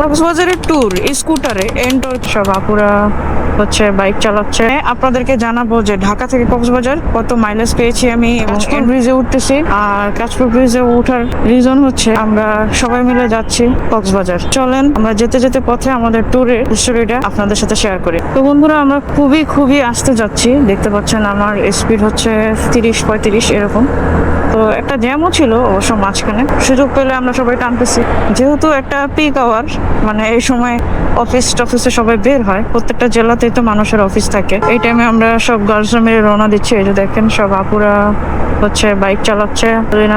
কক্সবাজারের ট্যুর স্কুটারে এন্টর সব আপুরা হচ্ছে বাইক চালাচ্ছে। আপনাদেরকে জানাবো যে ঢাকা থেকে কক্সবাজার কত মাইলেজ পেয়েছি আমি, এবং ব্রিজে উঠতেছি। আর কাঁচপুর ব্রিজে ওঠার রিজন হচ্ছে আমরা সবাই মিলে যাচ্ছি কক্সবাজার। চলেন আমরা যেতে যেতে পথে আমাদের ট্যুরের স্টোরিটা আপনাদের সাথে শেয়ার করি। তো বন্ধুরা, আমরা খুবই আস্তে যাচ্ছি। দেখতে পাচ্ছেন আমার স্পিড হচ্ছে 30-35 এরকম। তো একটা জ্যামও ছিল অবশ্য মাঝখানে, সুযোগ পেলে আমরা সবাই টানতেছি। যেহেতু একটা পিক আওয়ার, মানে এই সময় অফিসে সবাই বের হয়, প্রত্যেকটা জেলাতেই তো মানুষের অফিস থাকে। এই টাইমে আমরা সব গার্লসরা মিলে রওনা দিচ্ছি। এই যে দেখেন সব আপুরা হচ্ছে বাইক চালাচ্ছে,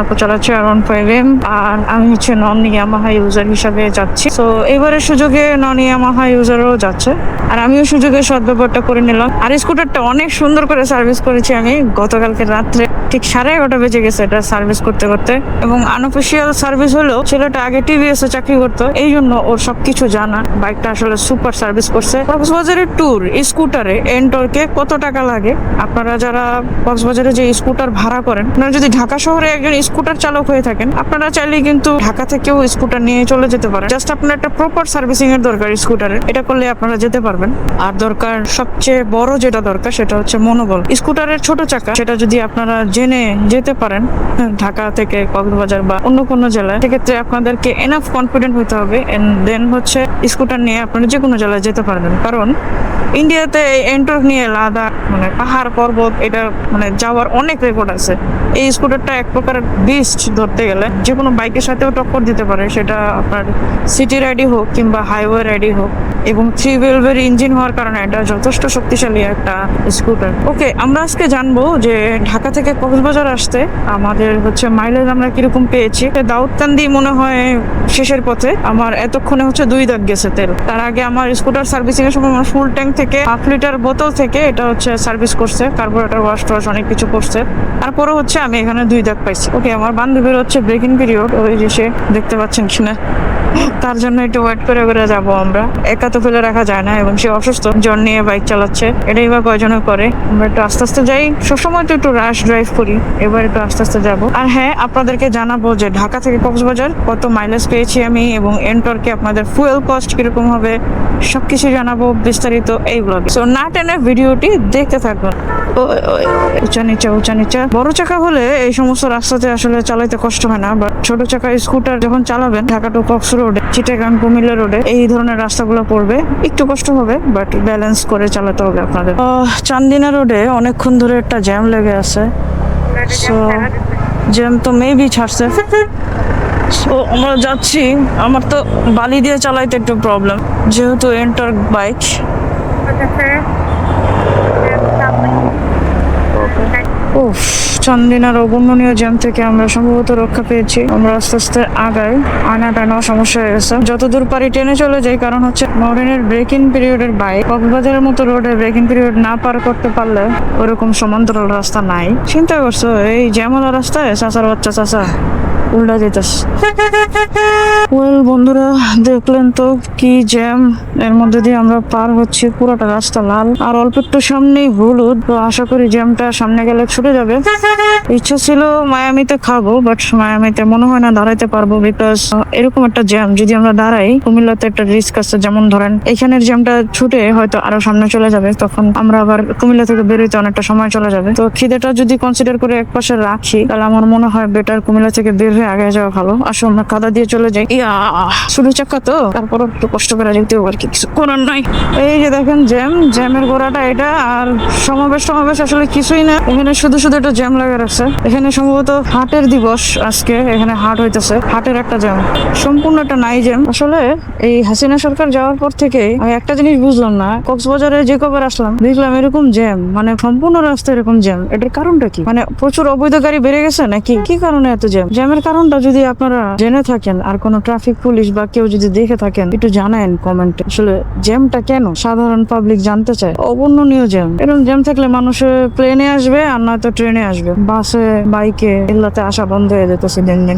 আপু চালাচ্ছে R15M, আর আমি হচ্ছে নন ইয়ামাহা ইউজার হিসাবে যাচ্ছি। তো এবারের সুযোগে নন ইয়ামাহা ইউজারও যাচ্ছে, আর আমিও সুযোগে সদ্ব্যবহারটা করে নিলাম। আর স্কুটারটা অনেক সুন্দর করে সার্ভিস করেছি আমি গতকালকে রাত্রে, ঠিক 11:30 বেজে গেছে এটা সার্ভিস করতে করতে। এবং আনঅফিসিয়াল সার্ভিস হলেও ছেলেটা আগে TVS এ চাকরি করতো, এই জন্য ওর সবকিছু জানা। বাইকটা আসলে সুপার সার্ভিস করছে। কক্সবাজারের ট্যুর স্কুটারে এন্টরকে কত টাকা লাগে, আপনারা যারা কক্সবাজারে যে স্কুটার ভাড়া করেন, আপনারা যদি ঢাকা শহরে একজন স্কুটার চালক হয়ে থাকেন, আপনারা চাইলে কিন্তু ঢাকা থেকেও স্কুটার নিয়ে চলে যেতে পারেন। জাস্ট আপনার একটা প্রপার সার্ভিসিং এর দরকার স্কুটারের, এটা করলে আপনারা যেতে পারবেন। আর দরকার সবচেয়ে বড় যেটা দরকার সেটা হচ্ছে মনোবল। স্কুটারের ছোট চাকা, সেটা যদি আপনারা জেনে যেতে পারেন ঢাকা থেকে কক্সবাজার বা অন্য কোনো জেলায়, সেক্ষেত্রে আপনাদেরকে এনাফ কনফিডেন্ট হতে হবে। এন্ড দেন হচ্ছে স্কুটার নিয়ে আপনারা যে কোনো জেলায় যেতে পারবেন। কারণ ইন্ডিয়াতে এন্টর নিয়ে লাদাখ, মানে পাহাড় পর্বত, এটা মানে যাওয়ার অনেক রেকর্ড আছে। এই স্কুটারটা এক প্রকার বিস্ট ধরতে গেলে, যে কোনো বাইকের সাথেও টক্কর দিতে পারে, সেটা আপনার সিটি রাইডই হোক কিংবা হাইওয়ে রাইডই হোক। এবং 3 ভেলভের ইঞ্জিন হওয়ার কারণে এটা যথেষ্ট শক্তিশালী একটা স্কুটার। ওকে, আমরা আজকে জানবো যে ঢাকা থেকে কক্সবাজার আসতে আমাদের হচ্ছে মাইলেজ আমরা কিরকম পেয়েছি। দাউদকান্দি মনে হয় শেষের পথে, আমার এতক্ষণে হচ্ছে 2 দাগ গেছে তেল। তার আগে আমার স্কুটার সার্ভিসিং এর সময় আমার ফুল ট্যাঙ্ক থেকে 1/2 লিটার বোতল থেকে এটা হচ্ছে সার্ভিস করছে, কার্বোরেটর ওয়াশ টোয়াশ অনেক কিছু করছে। তারপরে হচ্ছে আমি এখানে 2 দাগ পাইছি। ওকে, আমার বান্ধবীর হচ্ছে ব্রেকিং পিরিয়ড, ওই যে সে দেখতে পাচ্ছেন কিনা, তার জন্য একটু ওয়েট করে যাবো আমরা। একা তো ফেলে রাখা যায় না, এবং সে অসুস্থ, জন নিয়ে বাইক চালাচ্ছে। এটাই বা কয়জনে করে। আমরা একটু আস্তে যাই, সবসময় তো একটু রাশ ড্রাইভ করি, এবার একটু আস্তে যাবো। আর হ্যাঁ, আপনাদেরকে জানাবো যে ঢাকা থেকে কক্সবাজার কত মাইলেজ পেয়েছি আমি, এবং এন্টরকে আপনাদের ফুয়েল কস্ট কিরকম হবে সবকিছু জানাবো বিস্তারিত এই ব্লগে। সো না টেনে ভিডিওটি দেখতে থাকুন। উঁচা নিচা বড় চাকা হলে এই সমস্ত রাস্তাতে আসলে চালাইতে কষ্ট হয় না, বাট ছোট চাকা স্কুটার যখন চালাবেন ঢাকা টু কক্স রোডে, চিটাগাং কুমিল্লা রোডে, এই ধরনের রাস্তাগুলো পড়বে, একটু কষ্ট হবে, বাট ব্যালেন্স করে চালাতে হবে আপনাদের। চান্দিনা রোডে অনেকক্ষণ ধরে একটা জ্যাম লেগে আছে। সো জ্যাম তো মেবি ছাড়ছে। সো আমরা যাচ্ছি। আমার তো বালি দিয়ে চালাইতে একটু প্রবলেম, যেহেতু এন্টার বাইক। উফ, চান্দিনার অবর্ণনীয় জ্যাম থেকে আমরা সম্ভবত রক্ষা পেয়েছি। আমরা আস্তে আগাই, আনা সমস্যা হয়ে গেছে। যতদূর পারি টেনে চলে যাই, কারণ হচ্ছে মডার্নের ব্রেকিং পিরিয়ডের বাইক কক্সবাজারের মতো রোডে ব্রেকিং পিরিয়ড না পার করতে পারলে ওরকম সমান্তরাল রাস্তা নাই। চিন্তা করছো এই জ্যামওয়ালা রাস্তায় চাচার বাচ্চা চাচা উল্টা যেতেছে। ওয়েল বন্ধুরা, দেখলেন তো কি জ্যাম, এর মধ্যে দিয়ে আমরা পার হচ্ছি। পুরোটা রাস্তা লাল, আর অল্প একটু সামনেই হলুদ। তো আশা করি জ্যামটা সামনে গেলে ছুটে যাবে। ইচ্ছা ছিল মায়ামিতে খাবো, বাট মায়ামিতে মনে হয় না দাঁড়াইতে পারবো, বিকজ এরকম একটা জ্যাম যদি আমরা দাঁড়াই, কুমিল্লাতে একটা রিস্ক আছে। যেমন ধরেন এখানের জ্যামটা ছুটে হয়তো আরো সামনে চলে যাবে, তখন আমরা আবার কুমিল্লা থেকে বেরোইতে অনেকটা সময় চলে যাবে। তো খিদেটা যদি কনসিডার করে এক পাশে রাখি, তাহলে আমার মনে হয় বেটার কুমিল্লা থেকে বের হয়ে আগে যাওয়া ভালো। আসো আমরা কাদা দিয়ে চলে যাই। শুধু চাকা তো, তারপর একটু কষ্ট করে যেতে হবে, আর কি কিছু করার নাই। এই যে দেখেন জ্যামের গোড়াটা এটা। আর সমাবেশ আসলে কিছুই না, এখানে শুধু একটা জ্যাম লাগা রাখছে। এখানে সম্ভবত হাটের দিবস আজকে, এখানে হাট হইতেছে, হাটের একটা জ্যাম, সম্পূর্ণ একটা নাই জ্যাম। আসলে এই হাসিনা সরকার যাওয়ার পর থেকে আমি একটা জিনিস বুঝলাম না, কক্সবাজারে যে কবার আসলাম দেখলাম এরকম জ্যাম, মানে সম্পূর্ণ রাস্তা এরকম জ্যাম। এটার কারণটা কি? মানে প্রচুর অবৈধ গাড়ি বেড়ে গেছে নাকি? কি কারণে এত জ্যামের কারণটা যদি আপনারা জেনে থাকেন, আর কোনো ট্রাফিক পুলিশ বা কেউ যদি দেখে থাকেন, একটু জানায়েন কমেন্টে। আসলে জ্যামটা কেন সাধারণ পাবলিক জানতে চায়। অবর্ণনীয় জ্যাম। এরকম জ্যাম থাকলে মানুষ প্লেনে আসবে, আর নয়তো ট্রেনে আসবে, বাসে বাইকে এগুলাতে আসা বন্ধ হয়ে যেতেছে দিন দিন।